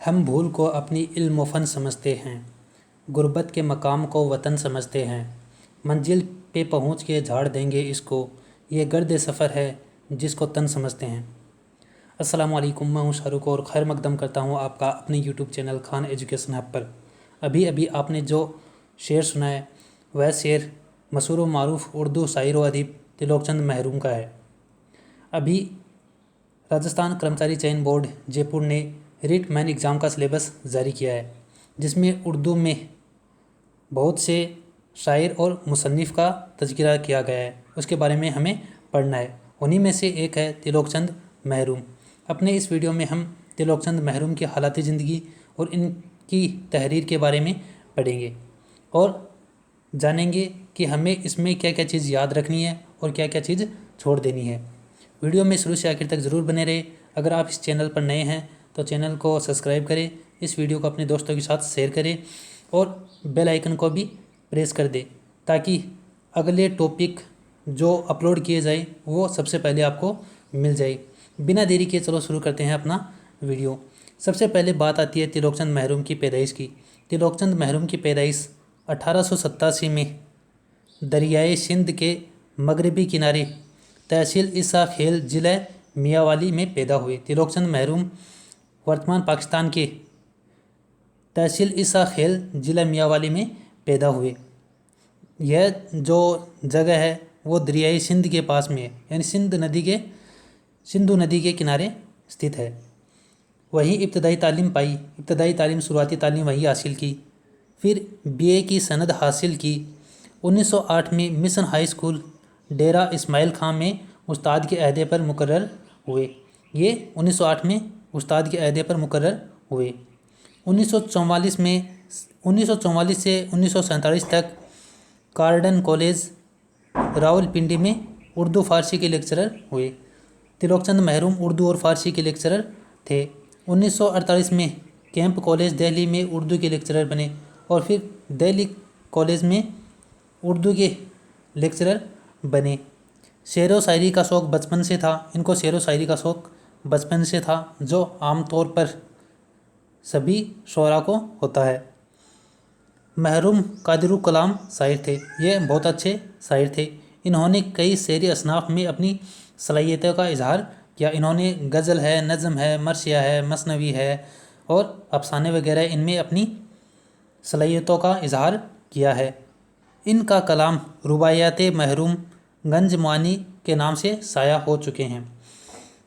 हम भूल को अपनी इल्म व फ़न समझते हैं, गुर्बत के मकाम को वतन समझते हैं। मंजिल पे पहुँच के झाड़ देंगे इसको, ये गर्द सफ़र है जिसको तन समझते हैं। अस्सलाम वालेकुम, मैं हूँ शाहरुख और खैर मकदम करता हूँ आपका अपने YouTube channel Khan education hub पर। अभी अभी आपने जो शेर सुना है वह शेर मशहूर व मारूफ उर्दू शायर व अदीब त्रिलोकचंद महरूम का है। अभी राजस्थान कर्मचारी चयन बोर्ड जयपुर ने रिट मैन एग्ज़ाम का सिलेबस जारी किया है, जिसमें उर्दू में बहुत से शायर और मुसन्निफ़ का तज़किरा किया गया है। उसके बारे में हमें पढ़ना है। उन्हीं में से एक है त्रिलोकचंद महरूम। अपने इस वीडियो में हम त्रिलोकचंद महरूम की हालात ज़िंदगी और इनकी तहरीर के बारे में पढ़ेंगे और जानेंगे कि हमें इसमें क्या क्या चीज़ याद रखनी है और क्या क्या चीज़ छोड़ देनी है। वीडियो में शुरू से आखिर तक ज़रूर बने रहे। अगर आप इस चैनल पर नए हैं तो चैनल को सब्सक्राइब करें, इस वीडियो को अपने दोस्तों के साथ शेयर करें और बेल आइकन को भी प्रेस कर दें ताकि अगले टॉपिक जो अपलोड किए जाए वो सबसे पहले आपको मिल जाए। बिना देरी के चलो शुरू करते हैं अपना वीडियो। सबसे पहले बात आती है त्रिलोकचंद महरूम की पैदाइश की। त्रिलोकचंद महरूम की पैदाइश 1887 में दरियाए सिंध के मगरबी किनारे तहसील ईसा खेल ज़िला मियांवाली में पैदा हुए। त्रिलोकचंद महरूम वर्तमान पाकिस्तान के तहसील ईसा खेल ज़िला मियांवाली में पैदा हुए। यह जो जगह है वो दरियाई सिंध के पास में है, यानी सिंधु नदी के किनारे स्थित है। वहीं इब्तदाई तालीम पाई। इब्तदाई तालीम शुरुआती तालीम वहीं हासिल की। फिर बीए की सनद हासिल की। 1908 में मिशन हाई स्कूल डेरा इस्माइल खां में उस्ताद के अहदे पर मुकर्रर हुए। ये 1908 में उस्ताद के अहदे पर मुकर्रर हुए। 1944 से 1947 तक कार्डन कॉलेज रावलपिंडी में उर्दू फ़ारसी के लेक्चरर हुए। त्रिलोकचंद महरूम उर्दू और फ़ारसी के लेक्चरर थे। 1948 में कैंप कॉलेज दिल्ली में उर्दू के लेक्चरर बने और फिर दिल्ली कॉलेज में उर्दू के लेक्चरर बने। शेर व शायरी का शौक़ बचपन से था। इनको शेर व शायरी का शौक़ बचपन से था, जो आमतौर पर सभी शोरा को होता है। महरूम कादिरुल कलाम शायर थे। ये बहुत अच्छे शायर थे। इन्होंने कई शेरी असनाफ में अपनी सलाहियतों का इजहार किया। इन्होंने गज़ल है, नज़म है, मरसिया है, मसनवी है और अफसाने वगैरह इनमें अपनी सलाहियतों का इजहार किया है। इनका कलाम रुबायात महरूम गंज मानी के नाम से शाया हो चुके हैं।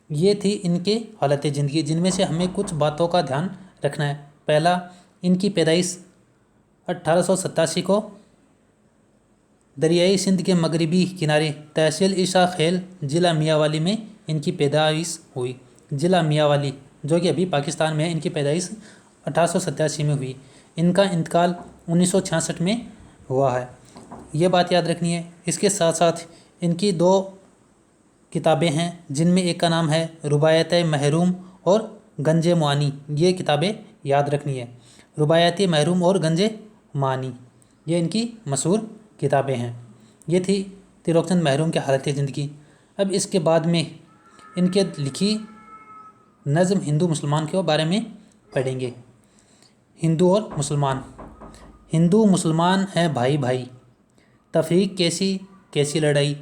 ये थी इनके हालत ज़िंदगी, जिनमें से हमें कुछ बातों का ध्यान रखना है। पहला, इनकी पैदाइश 1887 को दरियाई सिंध के मगरबी किनारे तहसील ईसा खेल ज़िला मियांवाली में इनकी पैदाइश हुई। ज़िला मियांवाली जो कि अभी पाकिस्तान में है, इनकी पैदाइश 1887 में हुई। इनका इंतकाल 1966 में हुआ है। ये बात याद रखनी है। इसके साथ साथ इनकी 2 किताबें हैं, जिनमें एक का नाम है रुबायत महरूम और गंजे मानी। ये किताबें याद रखनी है, रुबायत महरूम और गंजे मानी। ये इनकी मशहूर किताबें हैं। ये थी त्रिलोकचंद महरूम की हालत ज़िंदगी। अब इसके बाद में इनके लिखी नज़म हिंदू मुसलमान के बारे में पढ़ेंगे। हिंदू और मुसलमान। हिंदू मुसलमान है भाई भाई, तफरीक कैसी कैसी लड़ाई।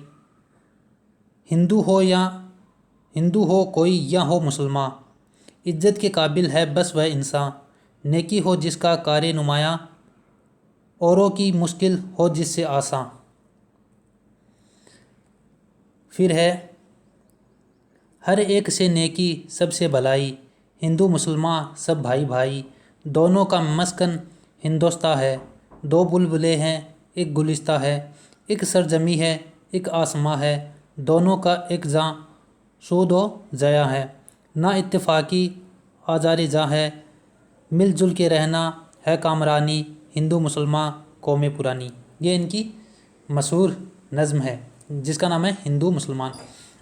हिंदू हो कोई या हो मुसलमान, इज्जत के काबिल है बस वह इंसान। नेकी हो जिसका कारे नुमाया, औरों की मुश्किल हो जिससे आसान। फिर है हर एक से नेकी सबसे भलाई, हिंदू मुसलमान सब भाई भाई। दोनों का मस्कन हिंदोस्तां है, 2 बुलबुलें हैं एक गुलिस्ता है। एक सरजमी है एक आसमां है, दोनों का एक जां सूद व जया है। ना इत्तेफाकी आज़ार जां है, मिलजुल के रहना है कामरानी। हिंदू मुसलमान कौमें पुरानी। ये इनकी मशहूर नज़म है जिसका नाम है हिंदू मुसलमान।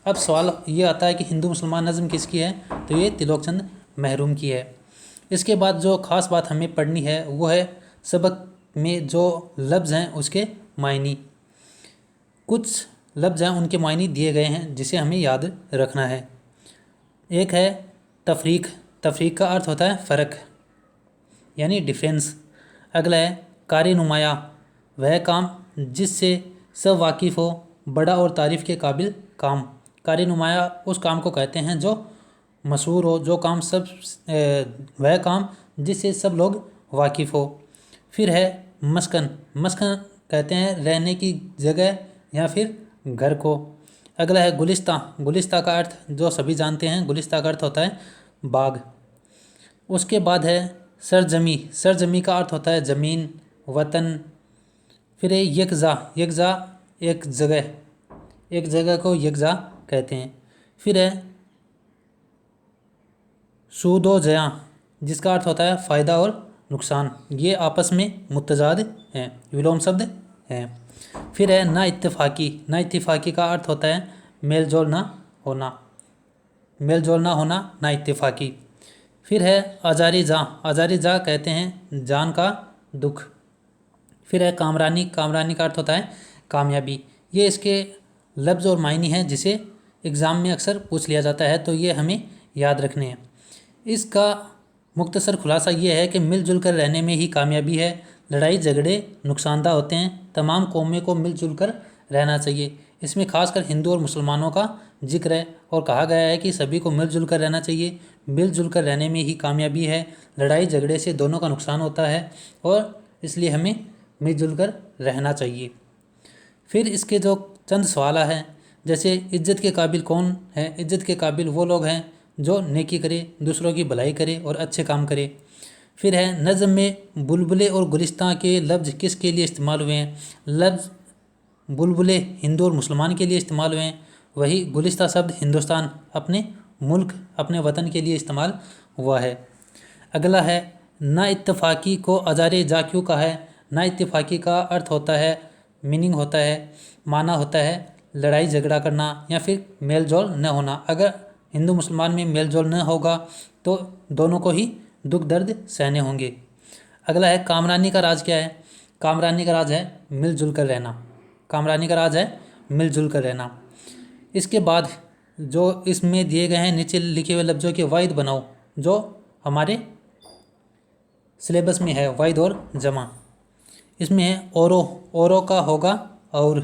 अब सवाल ये आता है कि हिंदू मुसलमान नज़म किसकी है, तो ये त्रिलोकचंद महरूम की है। इसके बाद जो ख़ास बात हमें पढ़नी है वो है सबक में जो लफ्ज़ हैं उसके मायनी। कुछ लफ्ज़ हैं उनके मायने दिए गए हैं जिसे हमें याद रखना है। एक है तफरीक। तफरीक का अर्थ होता है फ़र्क। यानी डिफरेंस। अगला है कारी नुमाया, वह काम जिससे सब वाकिफ़ हो, बड़ा और तारीफ़ के काबिल काम। कारी नुमाया उस काम को कहते हैं जो मशहूर हो, जो काम वह काम जिससे सब लोग वाकिफ़ हो। फिर है मस्कन, मस्कन कहते हैं रहने की जगह या फिर घर को। अगला है गुलिस्ता, गुलिस्ता का अर्थ जो सभी जानते हैं, गुलिस्ता का अर्थ होता है बाग। उसके बाद है सरजमी, सरजमी का अर्थ होता है ज़मीन, वतन। फिर है यकज़ा, यकज़ा एक जगह, एक जगह को यकज़ा कहते हैं। फिर है सूदो जया, जिसका अर्थ होता है फ़ायदा और नुकसान। ये आपस में मुतजाद हैं, विलोम शब्द हैं। फिर है ना इत्तेफाकी, ना इत्तेफाकी का अर्थ होता है मेल जोल ना होना, मेल जोल ना होना, ना इत्तेफाकी। फिर है आजारी जा, आजारी जा कहते हैं जान का दुख। फिर है कामरानी, कामरानी का अर्थ होता है कामयाबी। ये इसके लफ्ज़ और मायने हैं जिसे एग्ज़ाम में अक्सर पूछ लिया जाता है, तो ये हमें याद रखने हैं। इसका मुख्तसर खुलासा ये है कि मिलजुल कर रहने में ही कामयाबी है। लड़ाई झगड़े नुकसानदा होते हैं, तमाम कौमें को मिलजुल कर रहना चाहिए। इसमें खासकर हिंदू और मुसलमानों का जिक्र है और कहा गया है कि सभी को मिलजुल कर रहना चाहिए। मिलजुल कर रहने में ही कामयाबी है, लड़ाई झगड़े से दोनों का नुकसान होता है और इसलिए हमें मिलजुल कर रहना चाहिए। फिर इसके जो चंद सवाल हैं, जैसे इज्जत के काबिल कौन है? इज्जत के काबिल वो लोग हैं जो नेकी करे, दूसरों की भलाई करे और अच्छे काम करे। फिर है नज़म में बुलबुले और गुलिस्तां के लफ्ज़ किसके लिए इस्तेमाल हुए हैं? लफ्ज़ बुलबुले हिंदू और मुसलमान के लिए इस्तेमाल हुए हैं, वही गुलिस्तां शब्द हिंदुस्तान अपने मुल्क, अपने वतन के लिए इस्तेमाल हुआ है। अगला है ना इत्तफाकी को अजारे जा क्यों कहा है? ना इत्तफाकी का अर्थ होता है, मीनिंग होता है, माना होता है लड़ाई झगड़ा करना या फिर मेल जोल न होना। अगर हिंदू मुसलमान में मेल जोल न होगा तो दोनों को ही दुख दर्द सहने होंगे। अगला है कामरानी का राज क्या है? कामरानी का राज है मिलजुल कर रहना, कामरानी का राज है मिलजुल कर रहना। इसके बाद जो इसमें दिए गए हैं नीचे लिखे हुए लफ्ज़ों के वाहिद बनाओ, जो हमारे सिलेबस में है, वाहिद और जमा। इसमें है औरो, औरो का होगा और।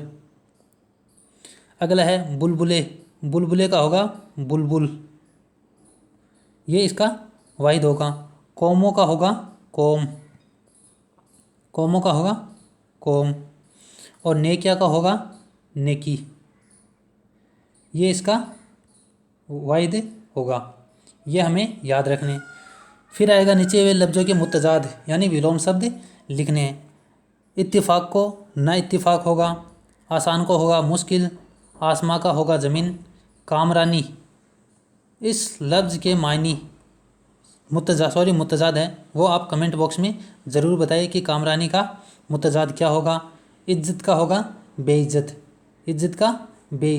अगला है बुलबुले, बुलबुले का होगा बुलबुल, ये इसका वाहिद होगा। कौमों का होगा कौम, कौमों का होगा कौम। और नेकिया का होगा नेकी, ये इसका वाहिद होगा। ये हमें याद रखने। फिर आएगा नीचे हुए लफ्ज़ों के मुतजाद यानी विलोम शब्द लिखने हैं। इत्तिफाक को ना इत्तिफाक होगा, आसान को होगा मुश्किल, आसमां का होगा ज़मीन। कामरानी, इस लफ्ज़ के मायने मुतजाद है, वो आप कमेंट बॉक्स में ज़रूर बताइए कि कामरानी का मुतजाद क्या होगा। इज्जत का होगा बेइज्जत, इज्जत का बेइज्जत।